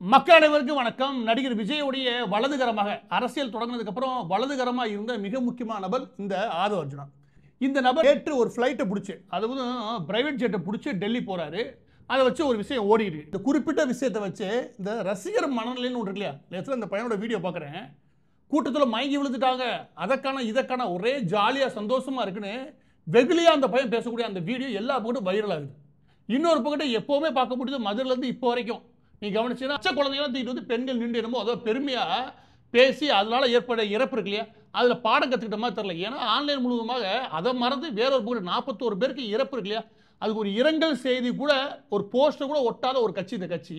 மக்கள் அனைவருக்கும் வணக்கம். நடிகர் விஜயுடைய வலதுகரமாக அரசியல் தொடங்கினதுக்கு அப்புறம் வலதுகரமா இருந்த மிக முக்கியமான நபர் இந்த ஆதவ அர்ஜுனா. இந்த நபர் நேற்று ஒரு ஃப்ளைட்டை பிடிச்சி, அதாவது பிரைவேட் ஜெட்டை பிடிச்சி டெல்லி போறாரு. அதை வச்சு ஒரு விஷயம் ஓடிடுது. இந்த குறிப்பிட்ட விஷயத்தை வச்சு இந்த ரசிகர் மனநிலைன்னு ஒன்று இருக்கு இல்லையா, நேற்று இந்த பையனோட வீடியோ பார்க்குறேன். கூட்டத்தில் மயங்கி விழுந்துட்டாங்க, அதற்கான இதற்கான ஒரே ஜாலியாக சந்தோஷமா இருக்குன்னு வெகுளியாக அந்த பையன் பேசக்கூடிய அந்த வீடியோ எல்லா பக்கமும் வைரல் ஆகுது. இன்னொரு பக்கத்தை எப்போவுமே பார்க்க முடியுது, மதுரையிலேருந்து இப்போ வரைக்கும் நீ கவனிச்சீங்கன்னா பச்சை குழந்தைங்களாம் தூக்கிட்டு வந்து பெண்கள் நின்று என்னமோ அதோ பெருமையாக பேசி அதனால ஏற்பட இறப்பு இருக்கு இல்லையா, அதில் பாடம் கற்றுக்கிட்ட மாதிரி தெரியல. ஏன்னா ஆன்லைன் முழுவதுமாக அதை மறந்து வேறொரு பக்கம் 41 பேருக்கு இறப்பு இருக்கு இல்லையா, அதுக்கு ஒரு இரங்கல் செய்தி கூட ஒரு போஸ்டர் கூட ஒட்டாத ஒரு கட்சி இந்த கட்சி.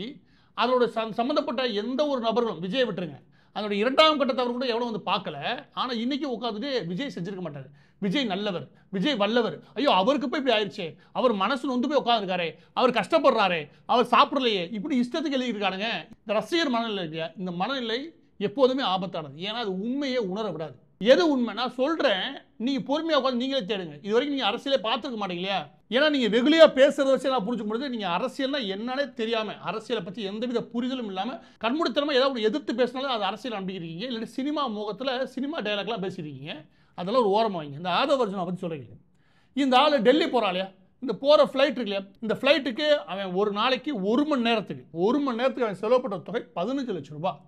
அதோட சம்மந்தப்பட்ட எந்த ஒரு நபர்களும் விஜய் விட்டுருங்க, அதோட இரண்டாம் கட்ட தவறு கூட எவ்வளோ வந்து பார்க்கல. ஆனால் இன்னைக்கு உட்காந்துட்டு விஜய் செஞ்சிருக்க மாட்டார், விஜய் நல்லவர், விஜய் வல்லவர், ஐயோ அவருக்கு போய் இப்படி ஆயிடுச்சு, அவர் மனசு நொந்து போய் உட்காந்துருக்காரு, அவர் கஷ்டப்படுறாரு, அவர் சாப்பிடலையே, இப்படி இஷ்டத்துக்கு எழுதியிருக்கானுங்க. இந்த ரசிகர் மனநிலை இல்லையா, இந்த மனநிலை எப்போதுமே ஆபத்தானது. ஏன்னா அது உண்மையை உணர விடாது. எது உண்மை நான் சொல்றேன், நீங்க பொறுமையா உட்காந்து நீங்களே தேடுங்க. இது வரைக்கும் நீங்க அரசியலே பார்த்துருக்க மாட்டீங்க இல்லையா. ஏன்னா நீங்க வெகுளியா பேசுறத வச்சு நான் புரிஞ்சுக்க முடியுது, நீங்க அரசியல்னா என்னன்னே தெரியாம, அரசியலை பத்தி எந்தவித புரிதலும் இல்லாம கண்மூடித்தனமா ஏதாவது எதிர்த்து பேசினாலும் அது அரசியல் நம்பிக்கிறீங்க, இல்லை சினிமா முகத்துல சினிமா டைலாக்லாம் பேசிருக்கீங்க. அதெல்லாம் ஒரு ஓரமாக வைங்க. இந்த ஆதவ அர்ஜுனா பற்றி சொல்கிறீங்க. இந்த ஆள் டெல்லி போகிறான் இல்லையா, இந்த போகிற ஃப்ளைட் இருக்கு இல்லையா, இந்த ஃப்ளைட்டுக்கு அவன் ஒரு நாளைக்கு 1 மணி நேரத்துக்கு அவன் செலவு பண்ணுற தொகை 15 லட்சம் ரூபாய்.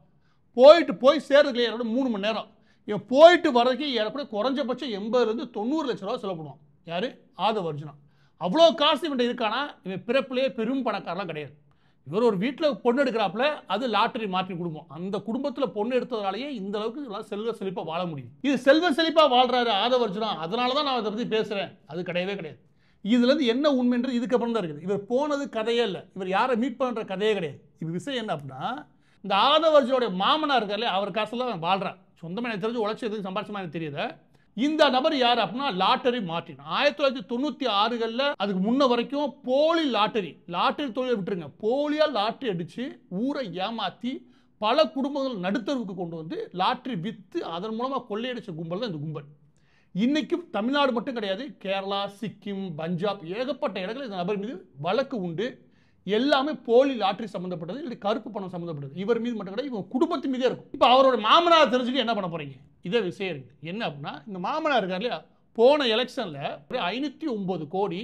போய் சேர்றதுக்கு இல்லையா 3 மணி நேரம். இவன் போயிட்டு வர்றதுக்கு ஏறப்பட குறைஞ்சபட்சம் 80 to 90 லட்சம் ரூபா செலவு பண்ணுவான். யார்? ஆதவ அர்ஜுனா. அவ்வளோ காசு இவன் இருக்கானா, இவன் பிறப்பிலே பெரும் பணக்காரலாம் கிடையாது. இவர் ஒரு வீட்டில் பொண்ணு எடுக்கிறாப்புல, அது லாட்டரி மாற்றி குடும்பம். அந்த குடும்பத்தில் பொண்ணு எடுத்ததாலேயே இந்த அளவுக்கு செல்வ செழிப்பாக வாழ முடியும். இது செல்வ செழிப்பாக வாழ்றாரு ஆதவ அர்ஜுனா, அதனால தான் நான் அதை பற்றி பேசுகிறேன். அது கிடையவே கிடையாது. இதுலேருந்து என்ன உண்மைன்றது இதுக்கப்புறம் தான் இருக்குது. இவர் போனது கதையே இல்லை, இவர் யாரை மீட் பண்ணுற கதையே கிடையாது. இது விஷயம் என்ன அப்படின்னா, இந்த ஆதவ அர்ஜுனோட மாமனார் இருக்காரு, அவர் காசில் தான் வாழ்றான். சொந்தமாக எனக்கு தெரிஞ்சு உழைச்சி எதுக்கு சம்பாரிச்சமா எனக்கு தெரியுது. இந்த நபர் யார் அப்படின்னா லாட்டரி மார்ட்டின். 1996 அதுக்கு முன்ன வரைக்கும் போலி லாட்டரி தொழிலை விட்டுருங்க, போலியா லாட்டரி அடிச்சு ஊரை ஏமாத்தி பல குடும்பங்கள் நடுத்தருவுக்கு கொண்டு வந்து லாட்டரி வித்து அதன் மூலமா கொள்ளையடிச்ச கும்பல் தான் இந்த கும்பல். இன்னைக்கும் தமிழ்நாடு மட்டும் கிடையாது, கேரளா, சிக்கிம், பஞ்சாப் ஏகப்பட்ட இடங்களில் இந்த நபர் மீது வழக்கு உண்டு. எல்லாமே போலி லாட்டரி சம்பந்தப்பட்டது, இல்லை கருப்பு பணம் சம்பந்தப்பட்டது. இவர் மீது மட்டும் கிடையாது, இவங்க குடும்பத்து மீதே இருக்கும். இப்போ அவரோட மாமனார் தெரிஞ்சுட்டு என்ன பண்ண போறீங்க? இதே விஷயம் இருக்கு. என்ன அப்படின்னா, இந்த மாமனார் இருக்கார் இல்லையா, போன எலெக்ஷன்ல 509 கோடி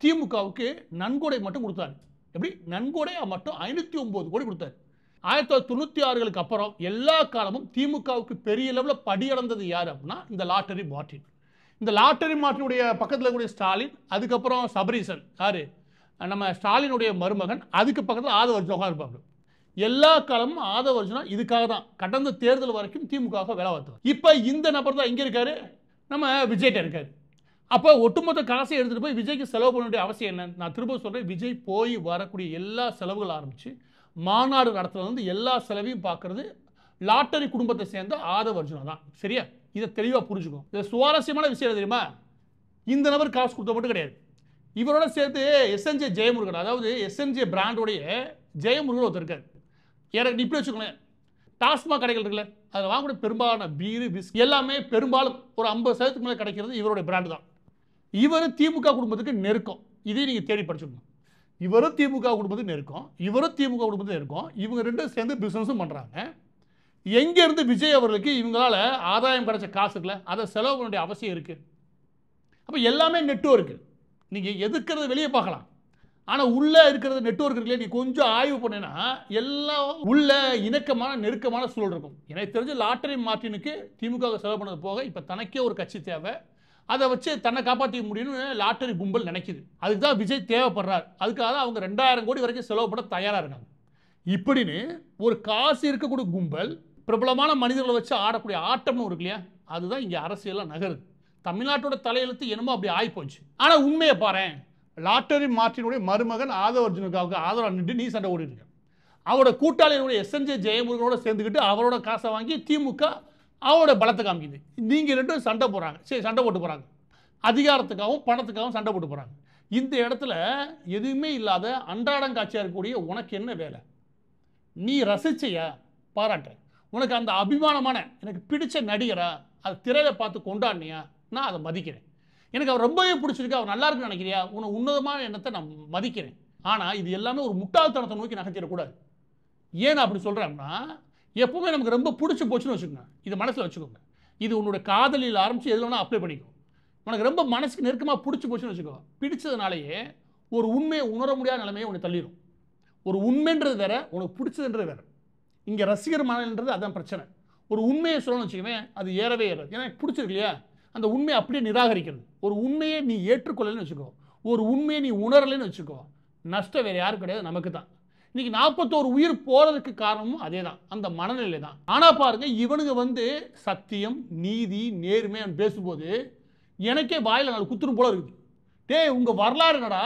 திமுகவுக்கு நன்கொடை மட்டும் கொடுத்தாரு. எப்படி நன்கொடையா மட்டும் 509 கோடி கொடுத்தாரு. 1996 அப்புறம் எல்லா காலமும் திமுகவுக்கு பெரிய லெவலில் படியளந்தது யார் அப்படின்னா இந்த லாட்டரி மார்ட்டின். இந்த லாட்டரி மார்ட்டினுடைய பக்கத்தில் கூடிய ஸ்டாலின், அதுக்கப்புறம் சபரீசன் யாரு, நம்ம ஸ்டாலினுடைய மருமகன், அதுக்கு பக்கத்தில் ஆதவ அர்ஜுனா இருப்பாங்க. எல்லா காலமும் ஆதவ அர்ஜுனா இதுக்காக தான் கடந்த தேர்தல் வரைக்கும் திமுக வேலை பார்த்தவர். இப்போ இந்த நபர் தான் இங்கே இருக்காரு, நம்ம விஜய்கிட்ட இருக்காரு. அப்போ ஒட்டுமொத்த காசை எடுத்துகிட்டு போய் விஜய்க்கு செலவு பண்ண வேண்டிய அவசியம் என்ன? நான் திரும்ப சொல்கிறேன், விஜய் போய் வரக்கூடிய எல்லா செலவுகள் ஆரம்பித்து மாநாடு நடத்துறது எல்லா செலவையும் பார்க்கறது லாட்டரி குடும்பத்தை சேர்ந்த ஆதவ அர்ஜுனா தான். சரியா? இதை தெளிவாக புரிஞ்சுக்கும். இது சுவாரஸ்யமான விஷயம் தெரியுமா, இந்த நபர் காசு கொடுத்த மட்டும் கிடையாது, இவரோட சேர்த்து எஸ்என்ஜே ஜெயமுருகன், அதாவது எஸ்என்ஜே பிராண்டோடைய ஜெயமுருகன் ஒருத்தர் இருக்காரு. எனக்கு இப்படி வச்சுக்கோங்களேன், டாஸ்மாக் கடைகள் இருக்குல்ல, அதில் வாங்கக்கூடிய பெரும்பாலான பீரு விஸ்கி எல்லாமே பெரும்பாலும் ஒரு 50% மேலே கிடைக்கிறது இவருடைய பிராண்டு தான். இவர் திமுக குடும்பத்துக்கு நெருக்கம். இதையும் நீங்கள் தேடி படிச்சுக்கணும். இவரும் திமுக குடும்பத்துக்கு நெருக்கம், இவரும் திமுக குடும்பத்துக்கு நெருக்கம். இவங்க ரெண்டும் சேர்ந்து பிஸ்னஸும் பண்ணுறாங்க. எங்கேருந்து விஜய் அவர்களுக்கு இவங்களால ஆதாயம் கிடைச்ச காசுகளை அதை செலவு பண்ண வேண்டிய அவசியம் இருக்குது. அப்போ எல்லாமே நெட்வொர்க்கு. நீங்கள் எதுக்கிறது வெளியே பார்க்கலாம், ஆனால் உள்ளே இருக்கிறது நெட்வொர்க் இருக்குல்லையே, நீ கொஞ்சம் ஆய்வு பண்ணினா எல்லாம் உள்ள இணக்கமான நெருக்கமான சூழல் இருக்கும். எனக்கு தெரிஞ்ச லாட்டரி மார்ட்டினுக்கு திமுக செலவு பண்ணது போக இப்போ தனக்கே ஒரு கட்சி தேவை, அதை வச்சு தன்னை காப்பாற்றிக்க முடியும்னு லாட்டரி கும்பல் நினைக்குது. அதுக்கு தான் விஜய் தேவைப்படுறார். அதுக்காக தான் அவங்க 2000 கோடி வரைக்கும் செலவு பண்ண தயாராக இருக்காங்க. இப்படின்னு ஒரு காசு இருக்கக்கூடிய கும்பல் பிரபலமான மனிதர்களை வச்சு ஆடக்கூடிய ஆட்டம்னு இருக்கு இல்லையா, அதுதான் இங்கே அரசியலாக நகருது. தமிழ்நாட்டோட தலையெழுத்து என்னமோ அப்படி ஆகிப்போச்சு. ஆனால் உண்மையை பாரு, லாட்டரி மார்ட்டினுடைய மருமகன் ஆதவ அர்ஜுனுக்காக ஆதரவு நின்று நீ சண்டை ஓடிட்டு, அவரோட கூட்டாளிகளுடைய எஸ்என்ஜே ஜெயமுருகனோட சேர்ந்துக்கிட்டு அவரோட காசை வாங்கி திமுக அவரோட பலத்தை காமிக்குது. நீங்கள் ரெண்டும் சண்டை போடுறாங்க, சரி சண்டை போட்டு போகிறாங்க, அதிகாரத்துக்காகவும் பணத்துக்காகவும் சண்டை போட்டு போகிறாங்க. இந்த இடத்துல எதுவுமே இல்லாத அன்றாடம் காட்சியாக இருக்கக்கூடிய உனக்கு என்ன வேலை? நீ ரசிச்சையா பாராட்ட, உனக்கு அந்த அபிமானமான எனக்கு பிடிச்ச நடிகரா அது திரையை பார்த்து கொண்டாடினியா, நான் அதை மதிக்கிறேன். எனக்கு அவர் ரொம்பவே பிடிச்சிருக்கு, அவர் நல்லா இருக்குன்னு நினைக்கிறியா, உன்னை உன்னதமான எண்ணத்தை நான் மதிக்கிறேன். ஆனால் இது எல்லாமே ஒரு முட்டாள்தனத்தை நோக்கி நகர்த்திடக்கூடாது. ஏன் அப்படி சொல்கிறேன்னா, எப்பவுமே நமக்கு ரொம்ப பிடிச்சி போச்சுன்னு வச்சுக்கோங்க, இதை மனசில் வச்சுக்கோங்க. இது உன்னோட காதலில் ஆரம்பித்து எதில் வேணால் அப்ளை பண்ணிக்கும். உனக்கு ரொம்ப மனசுக்கு நெருக்கமாக பிடிச்சி போச்சுன்னு வச்சுக்கோ, பிடிச்சதுனாலேயே ஒரு உண்மையை உணர முடியாத நிலைமையை உனக்கு தள்ளிடும். ஒரு உண்மைன்றது வேற, உனக்கு பிடிச்சதுன்றது வேற. இங்கே ரசிகர் மனநிலைன்றது அதான் பிரச்சனை. ஒரு உண்மையை சொல்லணும்னு வச்சுக்கோங்க, அது ஏறவே ஏறாது. ஏன்னா பிடிச்சிருக்கு இல்லையா, அந்த உண்மையை அப்படியே நிராகரிக்கிறது. ஒரு உண்மையை நீ ஏற்றுக்கொள்ளலைன்னு வச்சுக்கோ, ஒரு உண்மையை நீ உணரலைன்னு வச்சுக்கோ, நஷ்டம் வேறு யாரும் கிடையாது, நமக்கு தான். இன்னைக்கு 41 உயிர் போகிறதுக்கு காரணமும் அதே தான், அந்த மனநிலை தான். ஆனால் பாருங்க, இவனுங்க சத்தியம், நீதி, நேர்மை பேசும்போது எனக்கே வாயில் 4 குத்துரும் போல இருக்குது. டேய், உங்கள் வரலாறு என்னடா?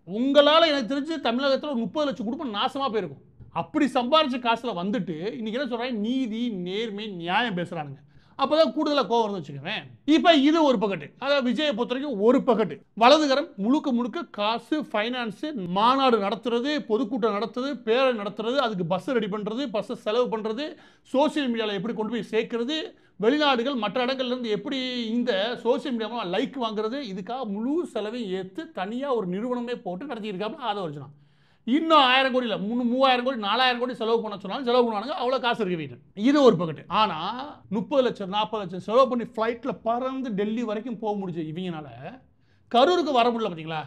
உங்களால் எனக்கு தெரிஞ்சு தமிழகத்தில் ஒரு 30 லட்சம் குடும்பம் நாசமாக போயிருக்கும். அப்படி சம்பாரிச்ச காசில் வந்துட்டு இன்னைக்கு என்ன சொல்கிறாங்க, நீதி, நேர்மை, நியாயம் பேசுகிறானுங்க. அப்போ தான் கூடுதலாக கோவம் வரும்னு வச்சுக்கோங்க. இப்போ இது ஒரு பக்கெட்டு, அதாவது விஜயை பொறுத்த வரைக்கும் ஒரு பக்கெட்டு. வலதுகரம் முழுக்க முழுக்க காசு, ஃபைனான்ஸு, மாநாடு நடத்துறது, பொதுக்கூட்டம் நடத்துறது, பேரை நடத்துறது, அதுக்கு பஸ் ரெடி பண்ணுறது, பஸ்ஸை செலவு பண்ணுறது, சோசியல் மீடியாவில் எப்படி கொண்டு போய் சேர்க்கறது, வெளிநாடுகள் மற்ற இடங்கள்லேருந்து எப்படி இந்த சோசியல் மீடியாவில் லைக் வாங்குறது, இதுக்காக முழு செலவையும் ஏற்று தனியாக ஒரு நிறுவனமே போட்டு நடத்தியிருக்காப்புல ஆதவர்ஜுனா. இன்னும் 1000 கோடி இல்லை, 3000 கோடி 4000 கோடி செலவு பண்ண சொன்னாலும் செலவு பண்ணுவானுங்க. அவ்வளோ காசு இருக்கு வீட்டு. இது ஒரு பக்கெட்டு. ஆனால் 30 லட்சம் 40 லட்சம் செலவு பண்ணி ஃப்ளைட்டில் பறந்து டெல்லி வரைக்கும் போக முடிஞ்ச இவங்கனால கரூருக்கு வர முடியல. பார்த்தீங்களா?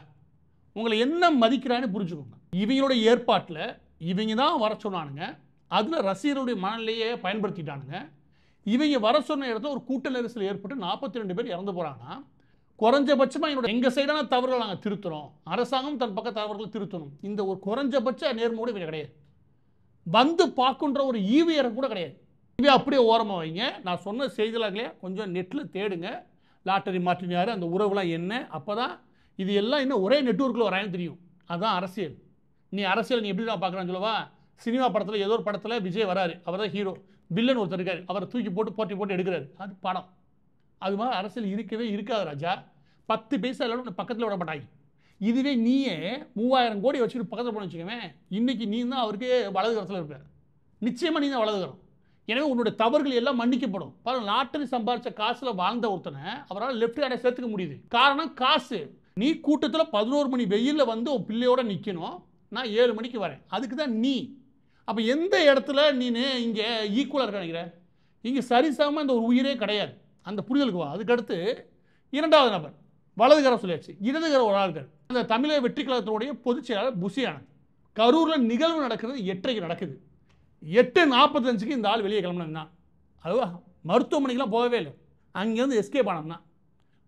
உங்களை என்ன மதிக்கிறான்னு புரிஞ்சுக்கோங்க. இவங்களோட ஏற்பாட்டில் இவங்க தான் வர சொன்னானுங்க. அதில் ரசிகர்களுடைய மனநிலையை பயன்படுத்திட்டானுங்க. இவங்க வர சொன்ன இடத்துல ஒரு கூட்ட நெரிசல் ஏற்பட்டு 42 பேர் இறந்து போகிறாங்கன்னா, குறைஞ்சபட்சமாக என்னோட எங்கள் சைடான தவறுகளை நாங்கள் திருத்துறோம், அரசாங்கம் தன் பக்க தவறுகளை திருத்தணும், இந்த ஒரு குறைஞ்சபட்ச நேர்மோடு இவங்க கிடையாது. வந்து பார்க்குன்ற ஒரு ஈவியரை கூட கிடையாது. இவன் அப்படியே ஓரமாக வைங்க. நான் சொன்ன செய்திகளாகலையே கொஞ்சம் நெட்டில் தேடுங்க. லாட்டரி மாற்றினார், அந்த உறவுலாம் என்ன, அப்போ தான் இது எல்லாம் இன்னும் ஒரே நெட்வொர்க்கில் வரான்னு தெரியும். அதுதான் அரசியல். நீ அரசியல் நீ எப்படி தான் பார்க்குறான்னு சொல்லவா? சினிமா படத்தில் ஏதோ ஒரு படத்தில் விஜய் வராரு, அவர் தான் ஹீரோ, வில்லன் ஒருத்தர் இருக்காரு, அவரை தூக்கி போட்டு போட்டி எடுக்கிறாரு, அது படம். அது மாதிரி அரசியல் இருக்கவே இருக்காது ராஜா. 10 பைசா இல்லாமல் பக்கத்தில் விட மாட்டாங்க. இதுவே நீயே 3000 கோடி வச்சுட்டு பக்கத்தில் போன வச்சுக்கவேன், இன்னைக்கு நீ தான் அவருக்கு வலதுகரத்தில் இருப்பார். நிச்சயமாக நீ தான் வலதுகரம். எனவே உன்னுடைய தவறுகள் எல்லாம் மன்னிக்கப்படும். பாருங்க, லாட்டரி சம்பாதிச்ச காசில் வாழ்ந்த ஒருத்தனை அவரால் லெஃப்ட் ஹேண்டை சேர்த்துக்க முடியுது. காரணம் காசு. நீ கூட்டத்தில் 11 மணி வெயிலில் வந்து உன் பிள்ளையோட நிற்கணும், நான் 7 மணிக்கு வரேன், அதுக்கு தான் நீ. அப்போ எந்த இடத்துல நீ இங்கே ஈக்குவலாக இருக்க நினைக்கிற? இங்கே சரிசமமாக இந்த ஒரு உயிரே கிடையாது. அந்த புரிதலுக்கு வா. அதுக்கடுத்து இரண்டாவது நபர் வலதுகரம் சொல்லியாச்சு, இடதுகரம் ஒரு ஆள். அந்த தமிழக வெற்றி கழகத்தினுடைய பொதுச் செயலாளர் புஷி ஆனந்த். கரூரில் நிகழ்வு நடக்கிறது 8:30 நடக்குது. 8:45 இந்த ஆள் வெளியே கிளம்பினது தான். அதுவா மருத்துவமனைக்கெலாம் போகவே இல்லை, அங்கேருந்து எஸ்கேப் ஆனது தான்.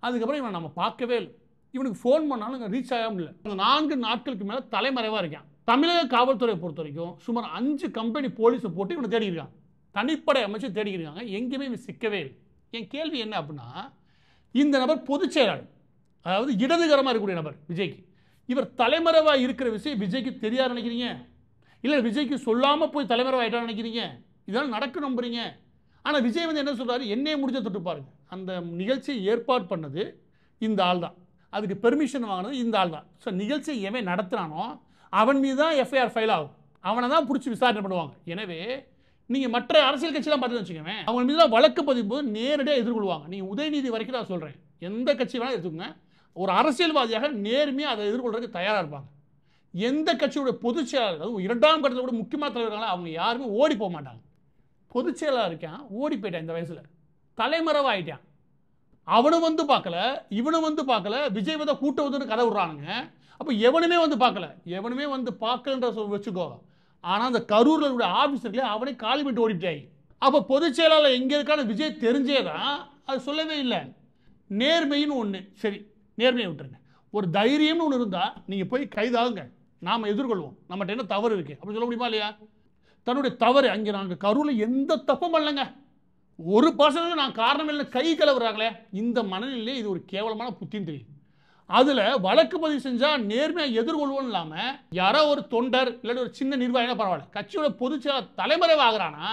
அதுக்கப்புறம் இவனை நம்ம பார்க்கவே இல்லை. இவனுக்கு ஃபோன் பண்ணாலும் ரீச் ஆகாமல் இல்லை. 4 நாட்களுக்கு மேலே தலைமறைவாக இருக்கான். தமிழக காவல்துறையை பொறுத்த வரைக்கும் சுமார் 5 கம்பெனி போலீஸை போட்டு இவனை தேடிக்கிறாங்க, தனிப்படை அமைச்சு தேடிக்கிறாங்க. எங்கேயுமே இவன் சிக்கவே இல்லை. என் கேள்வி என்ன அப்படின்னா, இந்த நபர் பொதுச் செயலாளர், அதாவது இடதுகரமாக இருக்கக்கூடிய நபர் விஜய்க்கு. இவர் தலைமறைவாக இருக்கிற விஷயம் விஜய்க்கு தெரியாது நினைக்கிறீங்க? இல்லை விஜய்க்கு சொல்லாமல் போய் தலைமறைவாக ஆகிட்டான்னு நினைக்கிறீங்க? இதெல்லாம் நடக்க நம்புறீங்க? ஆனால் விஜய் என்ன சொல்கிறாரு, என்னையே முடிஞ்ச தொட்டு பாருங்க. அந்த நிகழ்ச்சியை ஏற்பாடு பண்ணது இந்த ஆள் தான், அதுக்கு பெர்மிஷன் வாங்கினது இந்த ஆள் தான். ஸோ நிகழ்ச்சியை எவன் நடத்துகிறானோ அவன் மீது தான் எஃப்ஐஆர் ஃபைல் ஆகும், அவனை தான் பிடிச்சி விசாரணை பண்ணுவாங்க. எனவே நீங்கள் மற்ற அரசியல் கட்சியெல்லாம் பார்த்து வச்சுக்கோங்க, அவங்க மீது தான் வழக்கு பதிவு போது நேரடியாக எதிர்கொள்வாங்க. நீங்கள் உதயநிதி வரைக்கும் நான் சொல்கிறேன், எந்த கட்சி வேணாலும் எடுத்துக்கோங்க, ஒரு அரசியல்வாதியாக நேர்மையாக அதை எதிர்கொள்றதுக்கு தயாராக இருப்பாங்க. எந்த கட்சியோட பொதுச் செயலாளர், அதுவும் 2ஆம் கட்டத்தில் கூட முக்கியமான தலைவர்களாக அவங்க யாருமே ஓடி போக மாட்டாங்க. பொதுச் செயலாளர் இருக்கான், ஓடி போயிட்டான், இந்த வயசில் தலைமறைவாயிட்டான். அவனும் வந்து பார்க்கல, இவனும் வந்து பார்க்கல, விஜய் வந்து கூட்ட வந்து கதை விடுறானுங்க. அப்போ எவனுமே வந்து பார்க்கல, எவனுமே வந்து பார்க்கலன்ற வச்சுக்கோ. ஆனால் அந்த கரூரில் இருக்கிற ஆஃபீஸர்களே அவனே காலி விட்டு ஓடிட்டாய். அப்போ பொதுச் செயலாளர் எங்கே இருக்கான்னு விஜய் தெரிஞ்சே தான் அது சொல்லவே இல்லை. நேர்மைன்னு ஒன்று, சரி நேர்மையை விட்டுருங்க, ஒரு தைரியம்னு ஒன்று இருந்தால் நீங்கள் போய் கைதாகுங்க, நாம் எதிர்கொள்வோம், நம்மகிட்ட என்ன தவறு இருக்குது அப்படின்னு சொல்ல முடியுமா இல்லையா? தன்னுடைய தவறு, அங்கே நாங்கள் கரூரில் எந்த தப்பும் பண்ணலைங்க, ஒரு பர்சன்ட் நான் காரணம் இல்லை கை கலவுறாங்களே, இந்த மனநிலையிலே இது ஒரு கேவலமான புத்தின்னு தெரியும். அதில் வழக்கு பதிவு செஞ்சால் நேர்மையாக எதிர்கொள்வோம் இல்லாமல் யாரோ ஒரு தொண்டர் இல்லாட்டி ஒரு சின்ன நிர்வாகினா பரவாயில்ல, கட்சியோட பொதுச் செயலாளர் தலைமறைவாகிறானா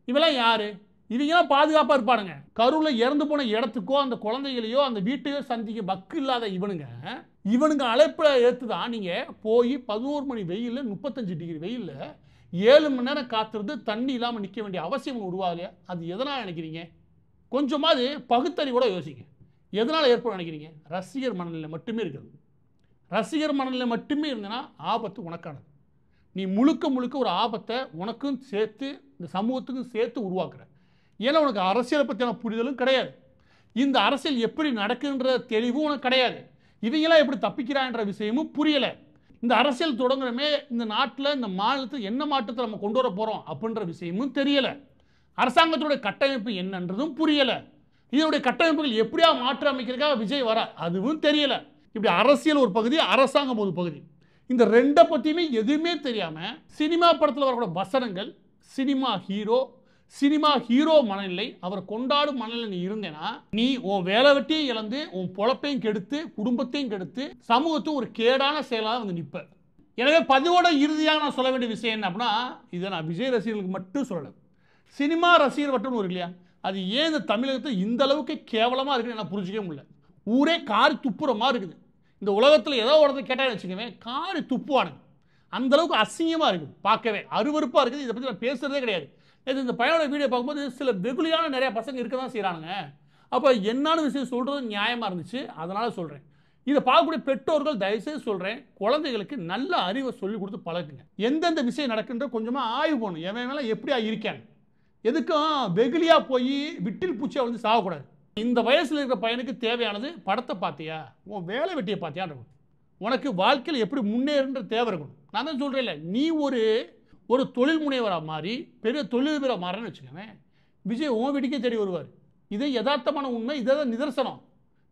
இவெல்லாம் யார்? இவங்கெல்லாம் பாதுகாப்பாக இருப்பானுங்க. கரூரில் இறந்து போன இடத்துக்கோ அந்த குழந்தைகளையோ அந்த வீட்டையோ சந்திக்க பக்கு இல்லாத இவனுங்க அழைப்பில் ஏற்று தான் நீங்கள் போய் 11 மணி வெயிலில் 35 டிகிரி வெயிலில் 7 மணி நேரம் காத்திருந்து தண்ணி இல்லாமல் நிற்க வேண்டிய அவசியம் உருவாகலையா? அது எதனால் நினைக்கிறீங்க? கொஞ்சமாவது பகுத்தறிவோட யோசிங்க. எதனால் ஏற்படும் நினைக்கிறீங்க? ரசிகர் மனநிலை மட்டுமே இருக்குது. ரசிகர் மனநிலை மட்டுமே இருந்தனா ஆபத்து உனக்கானது. நீ முழுக்க முழுக்க ஒரு ஆபத்தை உனக்கும் சேர்த்து இந்த சமூகத்துக்கும் சேர்த்து உருவாக்குற. ஏன்னா உனக்கு அரசியலை பற்றியான புரிதலும் கிடையாது. இந்த அரசியல் எப்படி நடக்குன்ற தெளிவும் உனக்கு கிடையாது. இவங்களாம் எப்படி தப்பிக்கிறான்ற விஷயமும் புரியலை. இந்த அரசியல் தொடங்குறமே இந்த நாட்டில் இந்த மாநிலத்தில் என்ன மாற்றத்தை நம்ம கொண்டு வர போகிறோம் அப்படின்ற விஷயமும் தெரியலை. அரசாங்கத்தோடைய கட்டமைப்பு என்னன்றதும் புரியலை. இதனுடைய கட்டமைப்புகள் எப்படியா மாற்றி அமைக்கிறதுக்காக விஜய் வர அதுவும் தெரியலை. இப்படி அரசியல் ஒரு பகுதி, அரசாங்கம் ஒரு பகுதி. இந்த ரெண்டை பற்றியுமே எதுவுமே தெரியாமல் சினிமா படத்தில் வரக்கூடிய வசனங்கள், சினிமா ஹீரோ மனநிலை, அவரை கொண்டாடும் மனநிலை நீ இருந்தேன்னா நீ உன் வேலை வெட்டியும் இழந்து உன் பொழப்பையும் கெடுத்து குடும்பத்தையும் கெடுத்து சமூகத்துக்கு ஒரு கேடான செயலாக வந்து நிற்ப. எனவே பதிவோட இறுதியாக நான் சொல்ல வேண்டிய விஷயம் என்ன அப்படின்னா, இதை நான் விஜய் ரசிகர்களுக்கு மட்டும் சொல்லலை, சினிமா ரசிகர் மட்டும் ஒரு இல்லையா, அது ஏன் இந்த தமிழகத்தை இந்த அளவுக்கு கேவலமாக இருக்குன்னு நான் புரிஞ்சிக்கவே முடியல. ஊரே காரி துப்புற மாதிரி இருக்குது. இந்த உலகத்தில் ஏதோ ஒருத்தர் கேட்டால் வச்சுக்கவே காரி துப்புவானுங்க. அந்த அளவுக்கு அசிங்கமாக இருக்குது, பார்க்கவே அருவருப்பாக இருக்குது. இதை பற்றி நான் பேசுகிறதே கிடையாது. இந்த பையனோட வீடியோ பார்க்கும்போது சில வெகுளியான நிறைய பசங்க இருக்க தான் செய்கிறானுங்க. அப்போ என்னன்னு விஷயம் சொல்கிறது நியாயமாக இருந்துச்சு, அதனால் சொல்கிறேன். இதை பார்க்கக்கூடிய பெற்றோர்கள் தயவுசெய்து சொல்கிறேன், குழந்தைகளுக்கு நல்ல அறிவை சொல்லிக் கொடுத்து பழகுங்க. எந்தெந்த விஷயம் நடக்குன்ற கொஞ்சமாக ஆய்வு பண்ணணும். எவன் மேலே எப்படியா இருக்கேன், எதுக்கும் வெகுளியாக போய் விட்டில் பூச்சியாக வந்து சாகக்கூடாது. இந்த வயசில் இருக்கிற பையனுக்கு தேவையானது படத்தை பார்த்தியா, உன் வேலை வெட்டியை பார்த்தியா இருக்கணும். உனக்கு வாழ்க்கையில் எப்படி முன்னேறுன்ற தேவை இருக்கணும். நான் தான் சொல்கிறேன்ல, நீ ஒரு தொழில் முனைவராக மாறி பெரிய தொழிலதிபராக மாறன்னு வச்சுக்கோங்க, விஜய் உன் வீட்டுக்கே தேடி வருவார். இதே யதார்த்தமான உண்மை, இதை தான் நிதர்சனம்.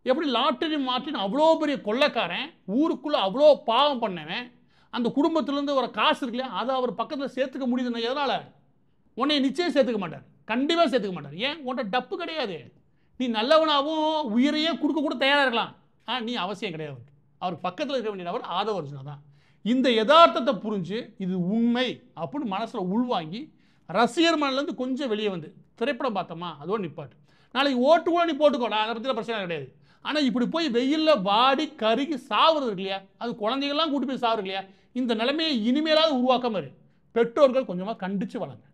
எப்படி லாட்டரி மாற்றின்னு அவ்வளோ பெரிய கொள்ளைக்காரன், ஊருக்குள்ளே அவ்வளோ பாவம் பண்ணவன், அந்த குடும்பத்திலேருந்து வர காசு இருக்குல்லையா, அதை அவர் பக்கத்தில் சேர்த்துக்க முடியுதுன்னு எதனால்? உன்னை நிச்சயம் சேர்த்துக்க மாட்டார், கண்டிப்பாக சேர்த்துக்க மாட்டார். ஏன்? உன்ட்ட டப்பு கிடையாது. நீ நல்லவனாகவும் உயிரையே கொடுக்க கூட தயாராக இருக்கலாம், நீ அவசியம் கிடையாது. அவர் பக்கத்தில் இருக்க வேண்டிய நபர் ஆதவ அர்ஜுனா தான். இந்த யதார்த்தத்தை புரிஞ்சு இது உண்மை அப்படின்னு மனசில் உள்வாங்கி ரசிகர் மனலேருந்து கொஞ்சம் வெளியே வந்து திரைப்படம் பார்த்தோமா அதோடு நிப்பாட்டு. நாளைக்கு ஓட்டு கூட நீ போட்டுக்கோ, நான் அதை பற்றின பிரச்சனை கிடையாது. ஆனால் இப்படி போய் வெயிலில் வாடி கருகி சாவுறது இருக்கு இல்லையா, அது குழந்தைகள்லாம் கூட்டி போய் சாவுறது இல்லையா, இந்த நிலைமையை இனிமேலாவது உருவாக்காம இரு. பெற்றோர்கள் கொஞ்சமாக கண்டித்து வளங்க.